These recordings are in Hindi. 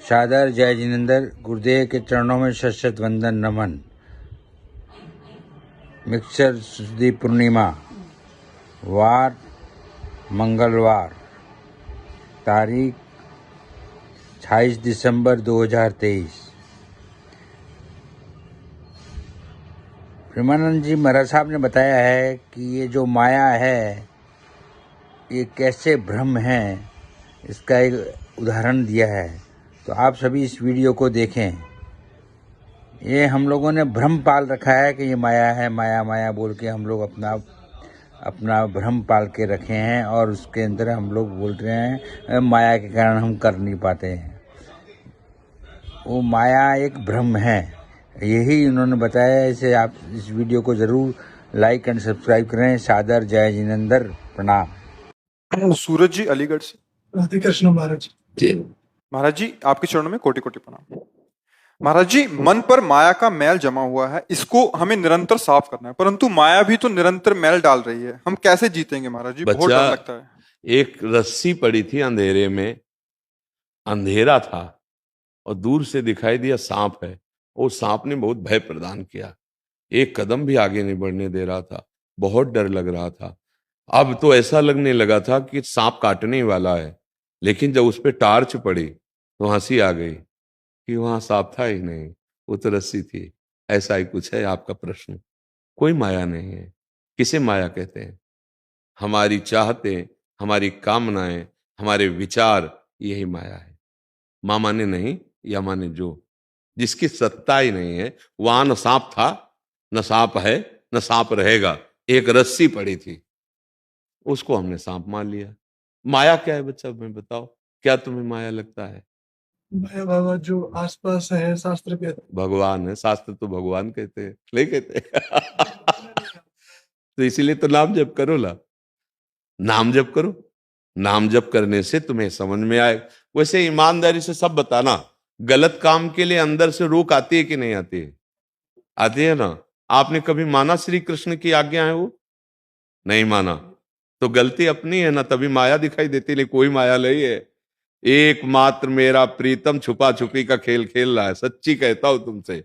सादर जय जिनेंद्र गुरुदेव के चरणों में शत वंदन नमन। मिक्सर शुद्धि पूर्णिमा, वार मंगलवार, तारीख 28 दिसंबर 2023। प्रेमानंद जी महाराज साहब ने बताया है कि ये जो माया है ये कैसे भ्रम है, इसका एक उदाहरण दिया है। तो आप सभी इस वीडियो को देखें। ये हम लोगों ने भ्रम पाल रखा है कि ये माया है, माया माया बोल के हम लोग अपना भ्रम पाल के रखे हैं और उसके अंदर हम लोग बोल रहे हैं माया के कारण हम कर नहीं पाते हैं। वो माया एक भ्रम है, यही उन्होंने बताया। इसे आप इस वीडियो को ज़रूर लाइक एंड सब्सक्राइब करें। सादर जय जिनेंद्र, प्रणाम। सूरज जी अलीगढ़ से। राधे कृष्ण महाराज जी। महाराज जी आपके चरणों में कोटि कोटि प्रणाम। महाराज जी, मन पर माया का मैल जमा हुआ है, इसको हमें निरंतर साफ करना है, परंतु माया भी तो निरंतर मैल डाल रही है। हम कैसे जीतेंगे महाराज जी? बहुत डर लगता है। एक रस्सी पड़ी थी अंधेरे में, अंधेरा था और दूर से दिखाई दिया सांप है। वो सांप ने बहुत भय प्रदान किया, एक कदम भी आगे नहीं बढ़ने दे रहा था, बहुत डर लग रहा था। अब तो ऐसा लगने लगा था कि सांप काटने वाला है, लेकिन जब उस पर टार्च पड़ी तो हंसी आ गई कि वहां सांप था ही नहीं, वो तो रस्सी थी। ऐसा ही कुछ है आपका प्रश्न। कोई माया नहीं है। किसे माया कहते हैं? हमारी चाहतें, हमारी कामनाएं, हमारे विचार, यही माया है। मां माने नहीं या माने जो, जिसकी सत्ता ही नहीं है, वहां न सांप था, न सांप है, न सांप रहेगा। एक रस्सी पड़ी थी, उसको हमने सांप मान लिया। माया क्या है बच्चा, मैं बताओ, क्या तुम्हें माया लगता है? माया बाबा जो आसपास है, शास्त्र कहते भगवान है। शास्त्र तो भगवान कहते हैं, नहीं कहते? तो इसीलिए तो नाम जप करो ला, नाम जप करो। नाम जप करने से तुम्हें समझ में आए। वैसे ईमानदारी से सब बताना, गलत काम के लिए अंदर से रोक आती है कि नहीं आती है? आती है ना। आपने कभी माना श्री कृष्ण की आज्ञा है? वो नहीं माना तो गलती अपनी है ना, तभी माया दिखाई देती। ले कोई माया नहीं है। एकमात्र मेरा प्रीतम छुपा छुपी का खेल खेल रहा है। सच्ची कहता हूं तुमसे,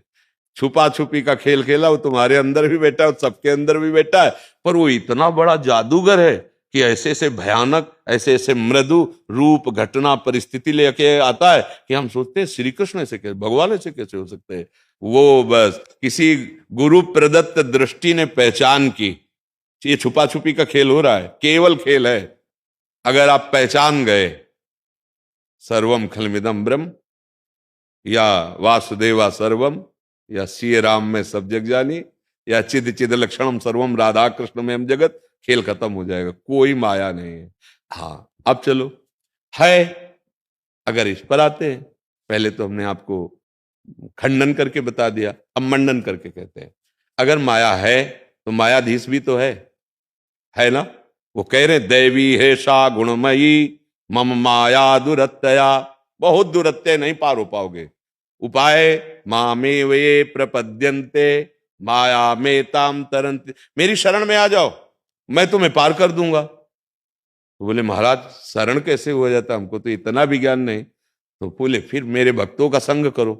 छुपा छुपी का खेल खेला। वो तुम्हारे अंदर भी बैठा है, सबके अंदर भी बैठा है, पर वो इतना बड़ा जादूगर है कि ऐसे ऐसे भयानक, ऐसे ऐसे मृदु रूप, घटना, परिस्थिति लेके आता है कि हम सोचते हैं श्री कृष्ण ऐसे कैसे, भगवान ऐसे कैसे हो सकते हैं? वो बस किसी गुरु प्रदत्त दृष्टि ने पहचान की, ये छुपा छुपी का खेल हो रहा है, केवल खेल है। अगर आप पहचान गए सर्वम खलमिदम ब्रह्म, या वासुदेवा सर्वम, या सीए राम में सब जग जानी, या चिद चिद लक्षणम सर्वम राधा कृष्ण में हम जगत, खेल खत्म हो जाएगा। कोई माया नहीं है। हाँ, अब चलो है। अगर इस पर आते हैं, पहले तो हमने आपको खंडन करके बता दिया, अब मंडन करके कहते हैं। अगर माया है तो मायाधीश भी तो है ना। वो कह रहे दैवी है सा गुणमयी मम माया दुरत्यया। बहुत दुरत्य नहीं पार हो पाओगे। उपाय मामे वे प्रपद्यन्ते माया में ताम तरंत। मेरी शरण में आ जाओ, मैं तुम्हें पार कर दूंगा। तो बोले महाराज शरण कैसे हो जाता, हमको तो इतना भी ज्ञान नहीं। तो बोले फिर मेरे भक्तों का संग करो,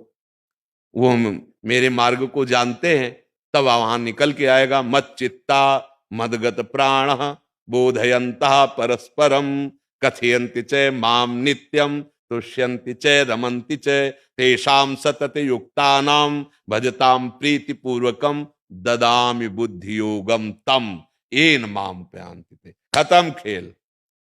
वो मेरे मार्ग को जानते हैं, तब वहां निकल के आएगा। मत चित्ता मदगत प्राण बोधयंतः परस्परम कथयन्ति च माम नित्यम तुष्यन्ति च रमन्ति च तेषां सतत युक्तानां भजतां प्रीति पूर्वकम ददामि बुद्धि योगम तम येन माम प्रयान्ति ते। खत्म खेल।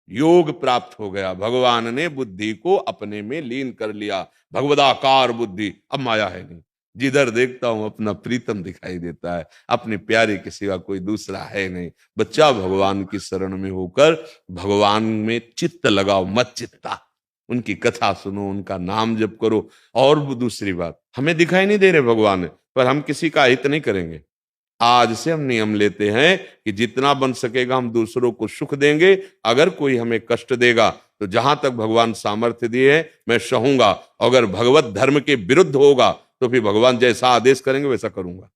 योग प्राप्त हो गया, भगवान ने बुद्धि को अपने में लीन कर लिया। भगवदाकार बुद्धि, अब माया है नहीं। जिधर देखता हूं अपना प्रीतम दिखाई देता है, अपने प्यारे के सिवा कोई दूसरा है नहीं। बच्चा भगवान की शरण में होकर भगवान में चित्त लगाओ, मत चित्ता। उनकी कथा सुनो, उनका नाम जप करो। और दूसरी बात, हमें दिखाई नहीं दे रहे भगवान, पर हम किसी का हित नहीं करेंगे। आज से हम नियम लेते हैं कि जितना बन सकेगा हम दूसरों को सुख देंगे। अगर कोई हमें कष्ट देगा तो जहां तक भगवान सामर्थ्य दिए हैं मैं सहूंगा। अगर भगवत धर्म के विरुद्ध होगा तो फिर भगवान जैसा आदेश करेंगे वैसा करूंगा।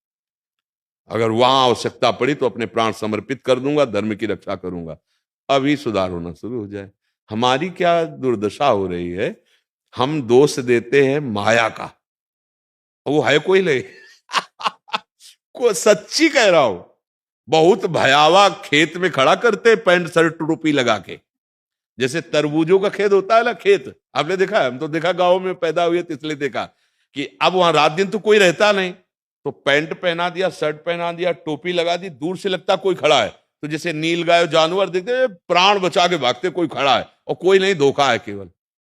अगर वहां आवश्यकता पड़ी तो अपने प्राण समर्पित कर दूंगा, धर्म की रक्षा करूंगा। अभी सुधार होना शुरू हो जाए। हमारी क्या दुर्दशा हो रही है हम दोष देते हैं माया का, वो है कोई नहीं। को सच्ची कह रहा हूं, बहुत भयावह खेत में खड़ा करते पैंट शर्ट टोपी लगा के, जैसे तरबूजों का खेत होता है ना, खेत आपने देखा है, हम तो देखा गांव में पैदा हुए तो इसलिए देखा कि अब वहां रात दिन तो कोई रहता नहीं, तो पैंट पहना दिया, शर्ट पहना दिया, टोपी लगा दी, दूर से लगता कोई खड़ा है, तो जैसे नील गाय जानवर देखते प्राण बचा के भागते, कोई खड़ा है और कोई नहीं, धोखा है केवल,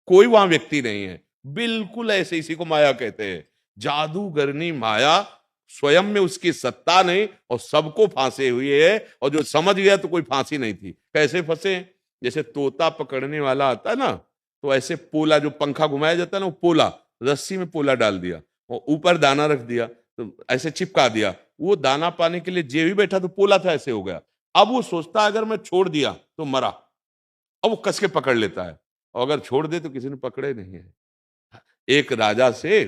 कोई वहां व्यक्ति नहीं है। बिल्कुल ऐसे, इसी को माया कहते हैं। जादूगरनी माया, स्वयं में उसकी सत्ता नहीं और सबको फांसे हुई है, और जो समझ गया तो कोई फांसी नहीं थी। कैसे फंसे? जैसे तोता पकड़ने वाला आता है ना, तो ऐसे पोला जो पंखा घुमाया जाता है ना, वो पोला, रस्सी में पोला डाल दिया और ऊपर दाना रख दिया, तो ऐसे चिपका दिया, वो दाना पाने के लिए जे भी बैठा तो पोला था ऐसे हो गया। अब वो सोचता है अगर मैं छोड़ दिया तो मरा, अब वो कस के पकड़ लेता है, और अगर छोड़ दे तो किसी ने पकड़े नहीं है। एक राजा से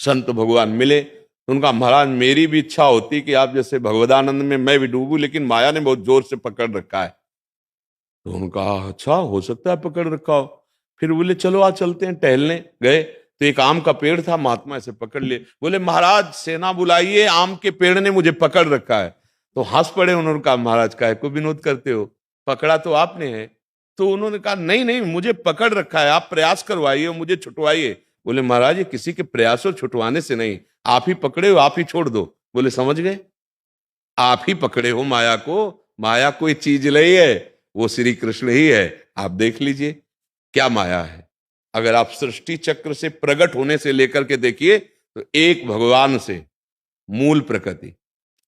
संत भगवान मिले, तो उनका महाराज मेरी भी इच्छा होती कि आप जैसे भगवदानंद में मैं भी डूबूं, लेकिन माया ने बहुत जोर से पकड़ रखा है। तो उनका अच्छा हो सकता है पकड़ रखा हो। फिर बोले चलो आज चलते हैं टहलने। गए तो एक आम का पेड़ था, महात्मा ऐसे पकड़ लिए, बोले महाराज सेना बुलाइए, आम के पेड़ ने मुझे पकड़ रखा है। तो हंस पड़े, उन्होंने कहा महाराज काहे को विनोद करते हो, पकड़ा तो आपने है। तो उन्होंने कहा नहीं नहीं मुझे पकड़ रखा है, आप प्रयास करवाइए और मुझे छुटवाइए। बोले महाराज ये किसी के प्रयास और छुटवाने से नहीं, आप ही पकड़े हो, आप ही छोड़ दो। बोले समझ गए, आप ही पकड़े हो माया को, माया कोई चीज नहीं है, वो श्री कृष्ण ही है। आप देख लीजिए क्या माया है। अगर आप सृष्टि चक्र से प्रकट होने से लेकर के देखिए तो एक भगवान से मूल प्रकृति,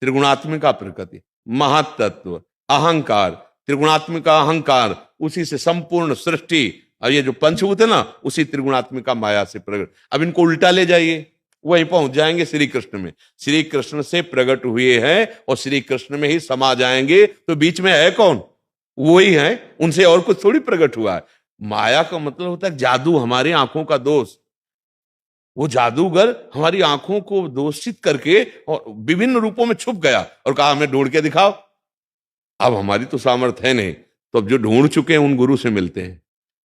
त्रिगुणात्मिका प्रकृति, महातत्व, अहंकार, त्रिगुणात्मिका अहंकार, उसी से संपूर्ण सृष्टि, और ये जो पंचभूत है ना उसी त्रिगुणात्मिका माया से प्रकट। अब इनको उल्टा ले जाइए, वहीं पहुंच जाएंगे श्री कृष्ण में। श्री कृष्ण से प्रकट हुए हैं और श्री कृष्ण में ही समा जाएंगे, तो बीच में है कौन? वही है, उनसे और कुछ थोड़ी प्रकट हुआ है। माया का मतलब होता है जादू, हमारी आंखों का दोष। वो जादूगर हमारी आंखों को दोषित करके और विभिन्न रूपों में छुप गया और कहा हमें ढूंढ के दिखाओ। अब हमारी तो सामर्थ्य है नहीं, तो अब जो ढूंढ चुके हैं उन गुरु से मिलते हैं।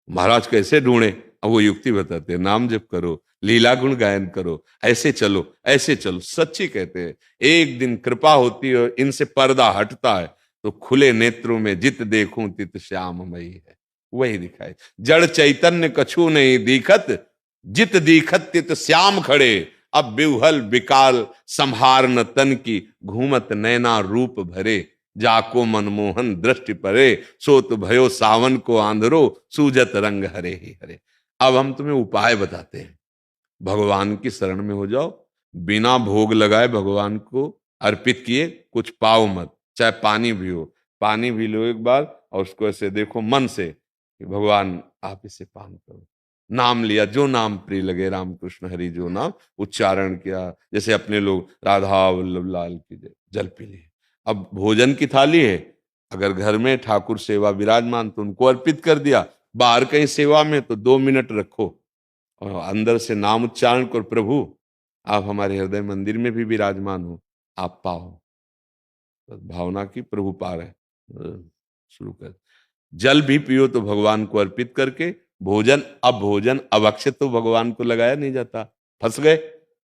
महाराज कैसे ढूंढे? अब वो युक्ति बताते हैं, नाम जप करो, लीला गुण गायन करो, ऐसे चलो ऐसे चलो। सच्ची कहते हैं, एक दिन कृपा होती है और इनसे पर्दा हटता है तो खुले नेत्रों में जित देखूं तित श्याममयी है, वही दिखाए। जड़ चैतन्य कछु नहीं दिखत, जित दिखत तित श्याम खड़े। अब बिहुहल बिकाल संहार न तन की, घूमत नैना रूप भरे। जाको मनमोहन दृष्टि परे, सोत भयो सावन को आंधरो, सूजत रंग हरे ही हरे। अब हम तुम्हें उपाय बताते हैं, भगवान की शरण में हो जाओ, बिना भोग लगाए भगवान को अर्पित किए कुछ पाओ मत, चाहे पानी भी हो, पानी भी लो एक बार और उसको ऐसे देखो मन से कि भगवान आप इसे पान करो। नाम लिया, जो नाम प्रिय लगे, राम कृष्ण हरि जो नाम उच्चारण किया, जैसे अपने लोग राधा वल्लभ लाल की जय, जल पी लिए। अब भोजन की थाली है, अगर घर में ठाकुर सेवा विराजमान तो उनको अर्पित कर दिया, बाहर कहीं सेवा में तो 2 मिनट रखो और अंदर से नाम उच्चारण करो, प्रभु आप हमारे हृदय मंदिर में भी विराजमान हो, आप पाओ। तो भावना की प्रभु पा रहे, शुरू कर। जल भी पियो तो भगवान को अर्पित करके, भोजन अब अक्षय तो भगवान को लगाया नहीं जाता, फंस गए।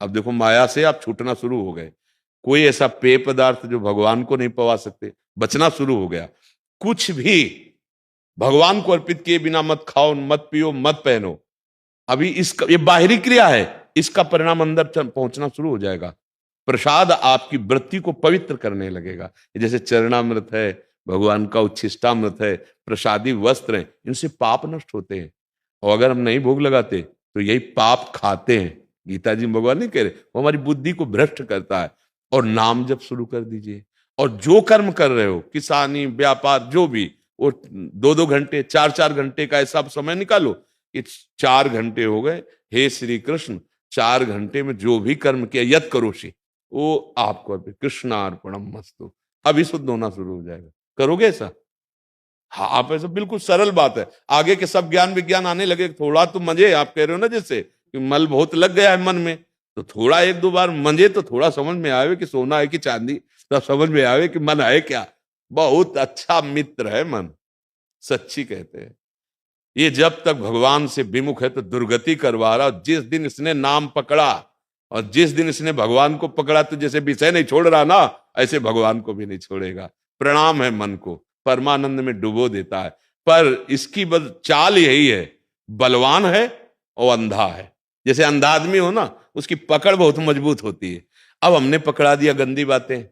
अब देखो माया से आप छूटना शुरू हो गए। कोई ऐसा पेय पदार्थ जो भगवान को नहीं पवा सकते, बचना शुरू हो गया। कुछ भी भगवान को अर्पित किए बिना मत खाओ, मत पियो, मत पहनो। अभी इसका ये बाहरी क्रिया है, इसका परिणाम अंदर पहुंचना शुरू हो जाएगा। प्रसाद आपकी वृत्ति को पवित्र करने लगेगा। जैसे चरणामृत है, भगवान का उच्छिष्टामृत है, प्रसादी वस्त्र है, इनसे पाप नष्ट होते हैं। और अगर हम नहीं भोग लगाते तो यही पाप खाते हैं। गीता जी में भगवान नहीं कह रहे, वो हमारी बुद्धि को भ्रष्ट करता है। और नाम जप शुरू कर दीजिए, और जो कर्म कर रहे हो, किसानी, व्यापार, जो भी, वो 2-2 घंटे 4-4 घंटे का ऐसा समय निकालो कि 4 घंटे हो गए, हे श्री कृष्ण 4 घंटे में जो भी कर्म किया यत करोषि, वो आपको कृष्णार्पणम मस्तु, अभी शुद्ध होना शुरू हो जाएगा। करोगे ऐसा? हाँ, आप ऐसा, बिल्कुल सरल बात है। आगे के सब ज्ञान विज्ञान आने लगे, थोड़ा तो मजे, आप कह रहे हो ना जैसे कि मल बहुत लग गया है मन में, तो थोड़ा 1-2 बार मंजे तो थोड़ा समझ में आवे कि सोना है कि चांदी, तब समझ में आवे कि मन है क्या। बहुत अच्छा मित्र है मन, सच्ची कहते हैं। ये जब तक भगवान से विमुख है तो दुर्गति करवा रहा। जिस दिन इसने नाम पकड़ा और जिस दिन इसने भगवान को पकड़ा, तो जैसे विषय नहीं छोड़ रहा ना, ऐसे भगवान को भी नहीं छोड़ेगा। प्रणाम है मन को, परमानंद में डुबो देता है। पर इसकी चाल यही है, बलवान है और अंधा है। जैसे अंधा आदमी हो ना, उसकी पकड़ बहुत मजबूत होती है। अब हमने पकड़ा दिया गंदी बातें,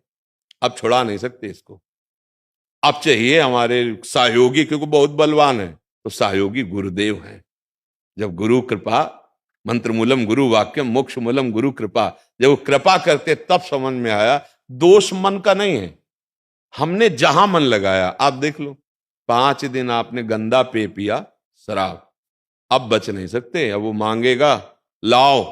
अब छुड़ा नहीं सकते इसको। अब चाहिए हमारे सहयोगी, क्योंकि बहुत बलवान है, तो सहयोगी गुरुदेव हैं। जब गुरु कृपा, मंत्र मूलम गुरु वाक्यम मोक्ष मूलम गुरु कृपा, जब वो कृपा करते तब समझ में आया दोष मन का नहीं है। हमने जहां मन लगाया, आप देख लो 5 दिन आपने गंदा पे पिया शराब, अब बच नहीं सकते। अब वो मांगेगा लाओ,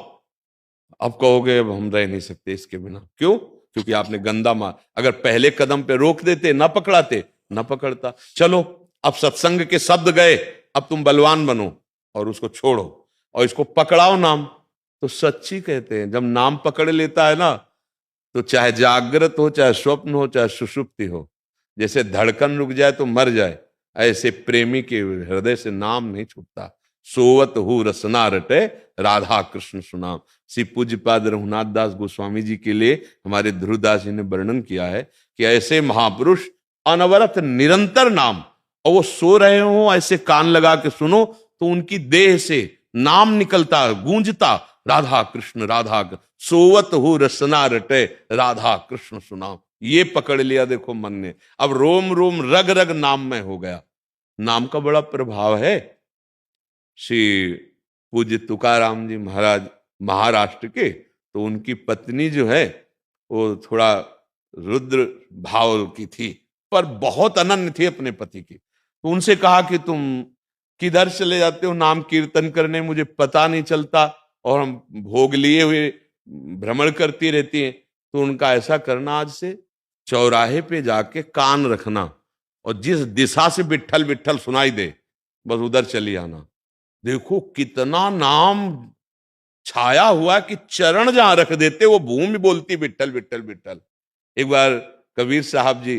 अब कहोगे अब हम रह नहीं सकते इसके बिना। क्यों? क्योंकि आपने गंदा मार। अगर पहले कदम पे रोक देते, ना पकड़ाते, ना पकड़ता। चलो अब सत्संग के शब्द गए, अब तुम बलवान बनो और उसको छोड़ो और इसको पकड़ाओ नाम। तो सच्ची कहते हैं, जब नाम पकड़ लेता है ना, तो चाहे जागृत हो, चाहे स्वप्न हो, चाहे सुषुप्ति हो, जैसे धड़कन रुक जाए तो मर जाए, ऐसे प्रेमी के हृदय से नाम नहीं छूटता। सोवत हु रसना रटे राधा कृष्ण सुनाम। श्री पूज्यपाद रघुनाथ दास गोस्वामी जी के लिए हमारे ध्रुवदास जी ने वर्णन किया है कि ऐसे महापुरुष अनवरत निरंतर नाम, और वो सो रहे हो ऐसे कान लगा के सुनो तो उनकी देह से नाम निकलता, गूंजता, राधा कृष्ण राधा कृष्ण। सोवत हु रसना रटे राधा कृष्ण सुनाम। ये पकड़ लिया देखो मन ने, अब रोम रोम रग रग नाम में हो गया। नाम का बड़ा प्रभाव है। श्री पूज्य तुकाराम जी महाराज महाराष्ट्र के, तो उनकी पत्नी जो है वो थोड़ा रुद्र भाव की थी, पर बहुत अनन्य थी अपने पति की। तो उनसे कहा कि तुम किधर चले जाते हो नाम कीर्तन करने, मुझे पता नहीं चलता और हम भोग लिए हुए भ्रमण करती रहती हैं। तो उनका ऐसा करना, आज से चौराहे पे जाके कान रखना और जिस दिशा से विट्ठल विट्ठल सुनाई दे बस उधर चली आना। देखो कितना नाम छाया हुआ कि चरण जहां रख देते वो भूमि बोलती विट्ठल विट्ठल विट्ठल। एक बार कबीर साहब जी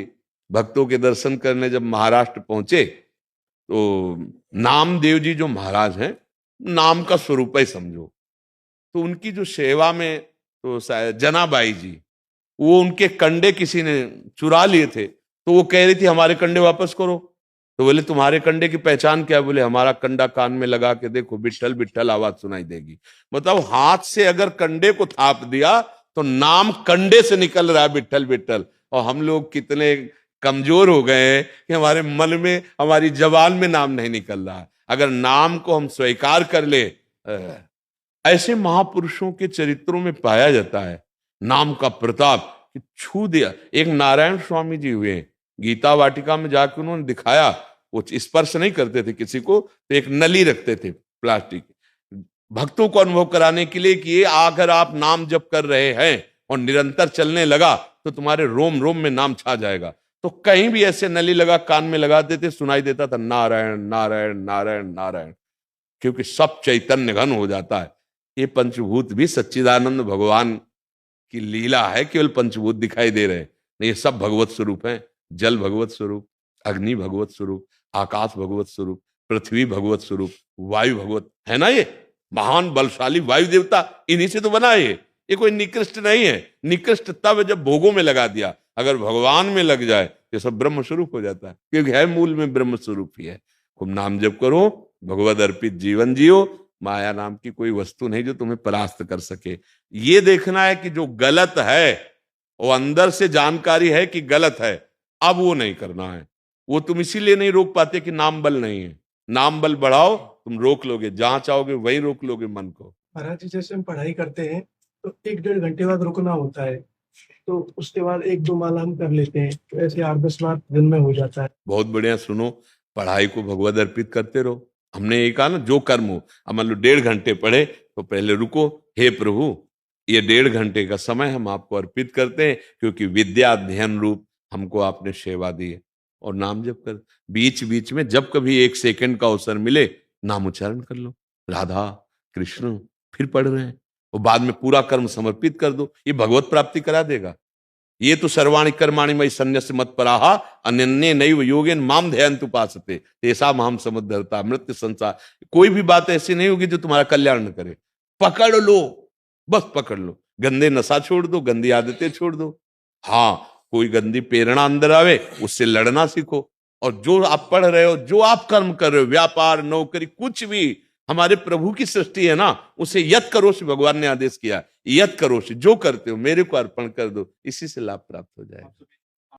भक्तों के दर्शन करने जब महाराष्ट्र पहुंचे, तो नामदेव जी जो महाराज हैं, नाम का स्वरूप ही समझो, तो उनकी जो सेवा में तो जनाबाई जी, वो उनके कंडे किसी ने चुरा लिए थे, तो वो कह रही थी हमारे कंडे वापस करो। तो बोले तुम्हारे कंडे की पहचान क्या? बोले हमारा कंडा कान में लगा के देखो, बिट्ठल बिट्ठल आवाज सुनाई देगी। मतलब हाथ से अगर कंडे को थाप दिया तो नाम कंडे से निकल रहा है, बिट्ठल बिट्ठल। और हम लोग कितने कमजोर हो गए हैं कि हमारे मन में, हमारी जबान में नाम नहीं निकल रहा है। अगर नाम को हम स्वीकार कर ले, ऐसे महापुरुषों के चरित्रों में पाया जाता है नाम का प्रताप कि छू दिया। एक नारायण स्वामी जी हुए, गीता वाटिका में जाकर उन्होंने दिखाया, वो स्पर्श नहीं करते थे किसी को, तो एक नली रखते थे प्लास्टिक, भक्तों को अनुभव कराने के लिए कि ये अगर आप नाम जप कर रहे हैं और निरंतर चलने लगा तो तुम्हारे रोम रोम में नाम छा जाएगा। तो कहीं भी ऐसे नली लगा कान में लगा देते, सुनाई देता था नारायण नारायण नारायण नारायण, क्योंकि सब चैतन्य घन हो जाता है। ये पंचभूत भी सच्चिदानंद भगवान की लीला है, केवल पंचभूत दिखाई दे रहे हैं, नहीं, ये सब भगवत स्वरूप हैं। जल भगवत स्वरूप, अग्नि भगवत स्वरूप, आकाश भगवत स्वरूप, पृथ्वी भगवत स्वरूप, वायु भगवत है ना। ये महान बलशाली वायु देवता इन्हीं से तो बना है। ये कोई निकृष्ट नहीं है। निकृष्ट तब जब भोगों में लगा दिया, अगर भगवान में लग जाए ये सब ब्रह्म स्वरूप हो जाता है, क्योंकि है मूल में ब्रह्म स्वरूप ही है। खूब नाम जप करो, भगवद अर्पित जीवन जियो। माया नाम की कोई वस्तु नहीं जो तुम्हें परास्त कर सके। ये देखना है कि जो गलत है वो अंदर से जानकारी है कि गलत है, अब वो नहीं करना है। वो तुम इसीलिए नहीं रोक पाते कि नाम बल नहीं है। नाम बल बढ़ाओ, तुम रोक लोगे, जहां चाहोगे वहीं रोक लोगे मन को। महाराज जी, जैसे हम पढ़ाई करते हैं तो 1-1.5 घंटे बाद रुकना होता है, तो उसके बाद 1-2 माला हम कर लेते हैं, तो ऐसे 8-10 माला दिन में हो जाता है। बहुत बढ़िया। सुनो, पढ़ाई को भगवद अर्पित करते रहो। हमने ये कहा ना, जो कर्म हो, अब मान लो 1.5 घंटे पढ़े तो पहले रुको, हे प्रभु ये 1.5 घंटे का समय हम आपको अर्पित करते हैं, क्योंकि विद्या अध्ययन रूप हमको आपने सेवा दी है। और नाम जप कर, बीच बीच में जब कभी 1 सेकंड का अवसर मिले नाम उच्चारण कर लो, राधा कृष्ण, फिर पढ़ रहे हैं, और बाद में पूरा कर्म समर्पित कर दो। ये भगवत प्राप्ति करा देगा। ये तो सर्वाणि कर्माणि मयि सन्न्यस्य मत्पराः अनन्ये नैव योगेन माम ध्यायन्तु उपासते तेषां अहं समुद्धरता मृत्यु संसार। कोई भी बात ऐसी नहीं होगी जो तुम्हारा कल्याण न करे। पकड़ लो, बस पकड़ लो। गंदे नशा छोड़ दो, गंदी आदतें छोड़ दो। हाँ, कोई गंदी प्रेरणा अंदर आवे उससे लड़ना सीखो। और जो आप पढ़ रहे हो, जो आप कर्म कर रहे हो, व्यापार, नौकरी, कुछ भी हमारे प्रभु की सृष्टि है ना, उसे यत करो से भगवान ने आदेश किया। यत करो से जो करते हो मेरे को अर्पण कर दो, इसी से लाभ प्राप्त हो जाएगा।